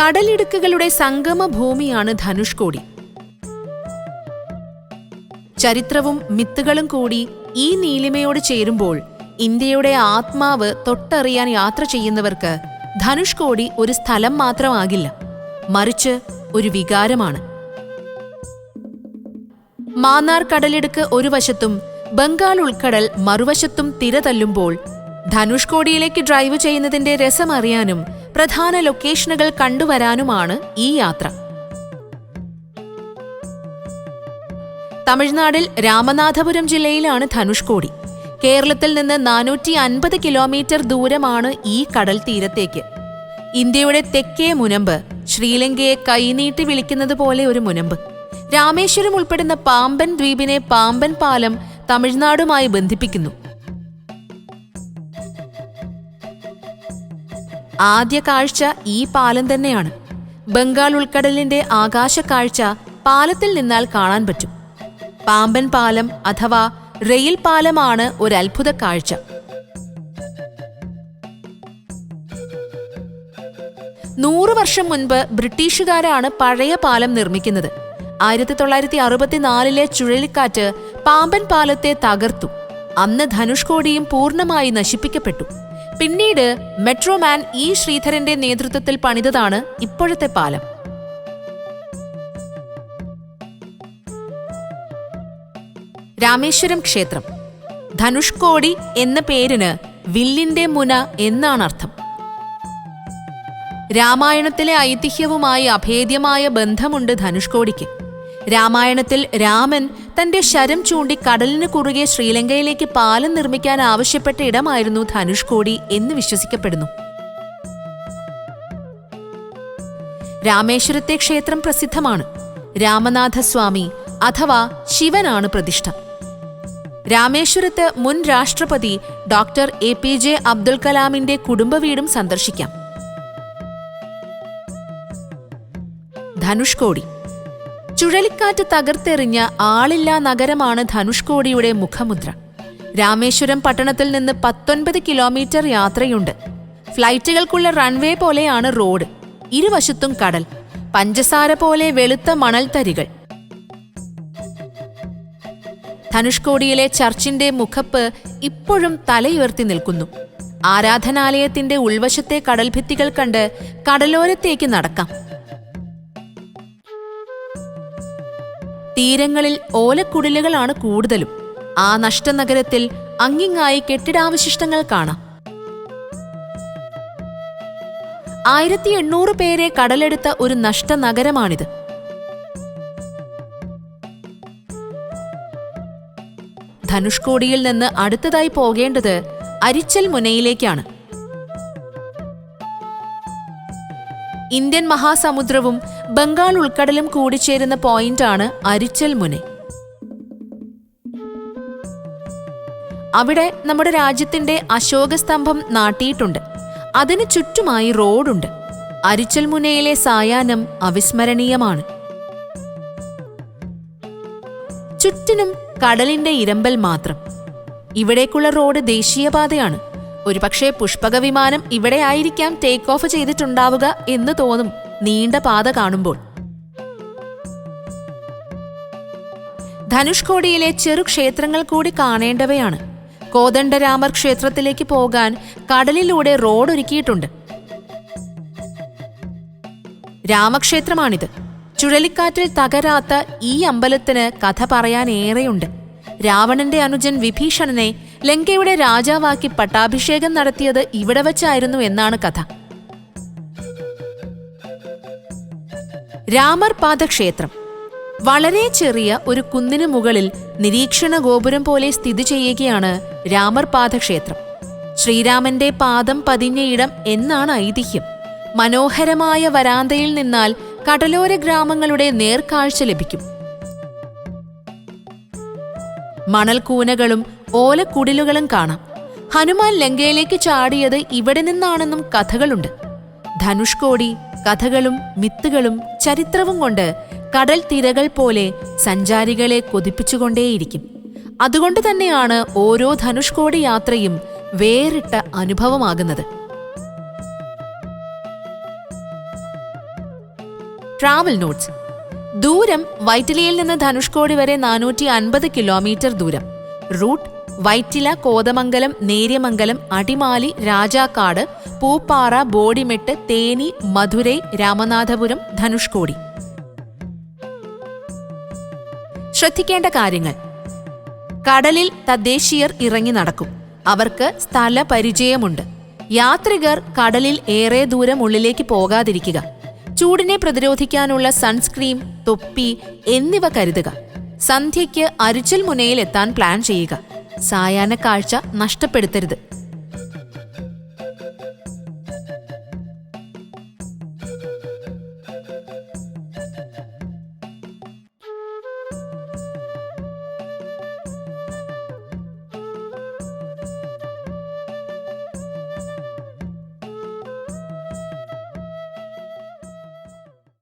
കടലിടുക്കുകളുടെ സംഗമഭൂമിയാണ് ധനുഷ്കോടി. ചരിത്രവും മിത്തുകളും കൂടി ഈ നീലിമയോട് ചേരുമ്പോൾ ഇന്ത്യയുടെ ആത്മാവ് തൊട്ടറിയാൻ യാത്ര ചെയ്യുന്നവർക്ക് ധനുഷ്കോടി ഒരു സ്ഥലം മാത്രമാകില്ല, മറിച്ച് ഒരു വികാരമാണ്. മാന്നാർ കടലിടുക്ക് ഒരു വശത്തും ബംഗാൾ ഉൾക്കടൽ മറുവശത്തും തിര തല്ലുമ്പോൾ ധനുഷ്കോടിയിലേക്ക് ഡ്രൈവ് ചെയ്യുന്നതിന്റെ രസമറിയാനും പ്രധാന ലൊക്കേഷനുകൾ കണ്ടുവരാനുമാണ് ഈ യാത്ര. തമിഴ്നാടിൽ രാമനാഥപുരം ജില്ലയിലാണ് ധനുഷ്കോടി. കേരളത്തിൽ നിന്ന് 450 കിലോമീറ്റർ ദൂരമാണ് ഈ കടൽ തീരത്തേക്ക്. ഇന്ത്യയുടെ തെക്കേ മുനമ്പ്, ശ്രീലങ്കയെ കൈനീട്ടി വിളിക്കുന്നത് പോലെ ഒരു മുനമ്പ്. രാമേശ്വരം ഉൾപ്പെടുന്ന പാമ്പൻ ദ്വീപിനെ പാമ്പൻ പാലം തമിഴ്നാടുമായി ബന്ധിപ്പിക്കുന്നു. ആദ്യ കാഴ്ച ഈ പാലം തന്നെയാണ്. ബംഗാൾ ഉൾക്കടലിന്റെ ആകാശക്കാഴ്ച പാലത്തിൽ നിന്നാൽ കാണാൻ പറ്റും. പാമ്പൻ പാലം അഥവാ റെയിൽ പാലമാണ് ഒരു അത്ഭുത കാഴ്ച. 100 വർഷം മുൻപ് ബ്രിട്ടീഷുകാരാണ് പഴയ പാലം നിർമ്മിക്കുന്നത്. 1964 ചുഴലിക്കാറ്റ് പാമ്പൻ പാലത്തെ തകർത്തു. അന്ന് ധനുഷ്കോടിയും പൂർണ്ണമായി നശിപ്പിക്കപ്പെട്ടു. പിന്നീട് മെട്രോമാൻ ഇ ശ്രീധരന്റെ നേതൃത്വത്തിൽ പണിതതാണ് ഇപ്പോഴത്തെ പാലം. രാമേശ്വരം ക്ഷേത്രം. ധനുഷ്കോടി എന്ന പേരിന് വില്ലിന്റെ മുന എന്നാണർത്ഥം. രാമായണത്തിലെ ഐതിഹ്യവുമായി അഭേദ്യമായ ബന്ധമുണ്ട് ധനുഷ്കോടിക്ക്. രാമായണത്തിൽ രാമൻ തന്റെ ശരം ചൂണ്ടി കടലിന് കുറുകെ ശ്രീലങ്കയിലേക്ക് പാലം നിർമ്മിക്കാൻ ആവശ്യപ്പെട്ട ഇടമായിരുന്നു ധനുഷ്കോടി എന്ന് വിശ്വസിക്കപ്പെടുന്നു. രാമേശ്വരത്തെ ക്ഷേത്രം പ്രസിദ്ധമാണ്. രാമനാഥസ്വാമി അഥവാ ശിവനാണ് പ്രതിഷ്ഠ. രാമേശ്വരത്ത് മുൻ രാഷ്ട്രപതി ഡോക്ടർ APJ അബ്ദുൽ കലാമിന്റെ കുടുംബവീടും സന്ദർശിക്കാം. ധനുഷ്കോടി. ചുഴലിക്കാറ്റ് തകർത്തെറിഞ്ഞ ആളില്ലാ നഗരമാണ് ധനുഷ്കോടിയുടെ മുഖമുദ്ര. രാമേശ്വരം പട്ടണത്തിൽ നിന്ന് 19 കിലോമീറ്റർ യാത്രയുണ്ട്. ഫ്ലൈറ്റുകൾക്കുള്ള റൺവേ പോലെയാണ് റോഡ്. ഇരുവശത്തും കടൽ, പഞ്ചസാര പോലെ വെളുത്ത മണൽത്തരികൾ. ധനുഷ്കോടിയിലെ ചർച്ചിന്റെ മുഖപ്പ് ഇപ്പോഴും തലയുയർത്തി നിൽക്കുന്നു. ആരാധനാലയത്തിന്റെ ഉൾവശത്തെ കടൽഭിത്തികൾ കണ്ട് കടലോരത്തേക്ക് നടക്കാം. തീരങ്ങളിൽ ഓലക്കുടിലുകളാണ് കൂടുതലും. ആ നഷ്ടനഗരത്തിൽ അങ്ങിങ്ങായി കെട്ടിടാവശിഷ്ടങ്ങൾ കാണാം. 1800 പേരെ കടലെടുത്ത ഒരു നഷ്ടനഗരമാണിത്. ധനുഷ്കോടിയിൽ നിന്ന് അടുത്തതായി പോകേണ്ടത് അരിച്ചൽ മുനയിലേക്കാണ്. ഇന്ത്യൻ മഹാസമുദ്രവും ബംഗാൾ ഉൾക്കടലും കൂടിച്ചേരുന്ന പോയിന്റാണ് അരിച്ചൽ മുന. അവിടെ നമ്മുടെ രാജ്യത്തിന്റെ അശോകസ്തംഭം നാട്ടിയിട്ടുണ്ട്. അതിനു ചുറ്റുമായി റോഡുണ്ട്. അരിച്ചൽ മുനയിലെ സായാഹ്നം അവിസ്മരണീയമാണ്. ചുറ്റിനും കടലിന്റെ ഇരമ്പൽ മാത്രം. ഇവിടേക്കുള്ള റോഡ് ദേശീയപാതയാണ്. ഒരുപക്ഷെ പുഷ്പക വിമാനം ഇവിടെ ആയിരിക്കാം ടേക്ക് ഓഫ് ചെയ്തിട്ടുണ്ടാവുക എന്ന് തോന്നും നീണ്ട പാത കാണുമ്പോൾ. ധനുഷ്കോടിയിലെ ചെറു ക്ഷേത്രങ്ങൾ കൂടി കാണേണ്ടവയാണ്. കോദണ്ഡരാമർ ക്ഷേത്രത്തിലേക്ക് പോകാൻ കടലിലൂടെ റോഡ് ഒരുക്കിയിട്ടുണ്ട്. രാമക്ഷേത്രമാണിത്. ചുഴലിക്കാറ്റിൽ തകരാത്ത ഈ അമ്പലത്തിന് കഥ പറയാനേറെയുണ്ട്. രാവണന്റെ അനുജൻ വിഭീഷണനെ ലങ്കയുടെ രാജാവാക്കി പട്ടാഭിഷേകം നടത്തിയത് ഇവിടെ വച്ചായിരുന്നു എന്നാണ് കഥ. രാമർപാദ ക്ഷേത്രം. വളരെ ചെറിയ ഒരു കുന്നിനു മുകളിൽ നിരീക്ഷണ ഗോപുരം പോലെ സ്ഥിതി ചെയ്യുകയാണ് രാമർപാദ ക്ഷേത്രം. ശ്രീരാമന്റെ പാദം പതിഞ്ഞ ഇടം എന്നാണ് ഐതിഹ്യം. മനോഹരമായ വരാന്തയിൽ നിന്നാൽ കടലോര ഗ്രാമങ്ങളുടെ നേർക്കാഴ്ച ലഭിക്കും. മണൽക്കൂനകളും ഓലക്കുടിലുകളും കാണാം. ഹനുമാൻ ലങ്കയിലേക്ക് ചാടിയത് ഇവിടെ നിന്നാണെന്നും കഥകളുണ്ട്. ധനുഷ്കോടി കഥകളും മിത്തുകളും ചരിത്രവും കൊണ്ട് കടൽ തിരകൾ പോലെ സഞ്ചാരികളെ കൊതിപ്പിച്ചുകൊണ്ടേയിരിക്കും. അതുകൊണ്ട് തന്നെയാണ് ഓരോ ധനുഷ്കോടി യാത്രയും വേറിട്ട അനുഭവമാകുന്നത്. Travel notes. ദൂരം വൈറ്റിലയിൽ നിന്ന് ധനുഷ്കോടി വരെ 450 കിലോമീറ്റർ ദൂരം. റൂട്ട് വൈറ്റില, കോതമംഗലം, നേര്യമംഗലം, അടിമാലി, രാജാക്കാട്, പൂപ്പാറ, ബോഡിമെട്ട്, തേനി, മധുരൈ, രാമനാഥപുരം, ധനുഷ്കോടി. ശ്രദ്ധിക്കേണ്ട കാര്യങ്ങൾ: കടലിൽ തദ്ദേശീയർ ഇറങ്ങി നടക്കും. അവർക്ക് സ്ഥല പരിചയമുണ്ട്. യാത്രികർ കടലിൽ ഏറെ ദൂരം ഉള്ളിലേക്ക് പോകാതിരിക്കുക. ചൂടിനെ പ്രതിരോധിക്കാനുള്ള സൺസ്ക്രീം, തൊപ്പി എന്നിവ കരുതുക. സന്ധ്യയ്ക്ക് അരിച്ചൽ മുനയിൽ എത്താൻ പ്ലാൻ ചെയ്യുക. സായാഹ്ന കാഴ്ച നഷ്ടപ്പെടുത്തരുത്.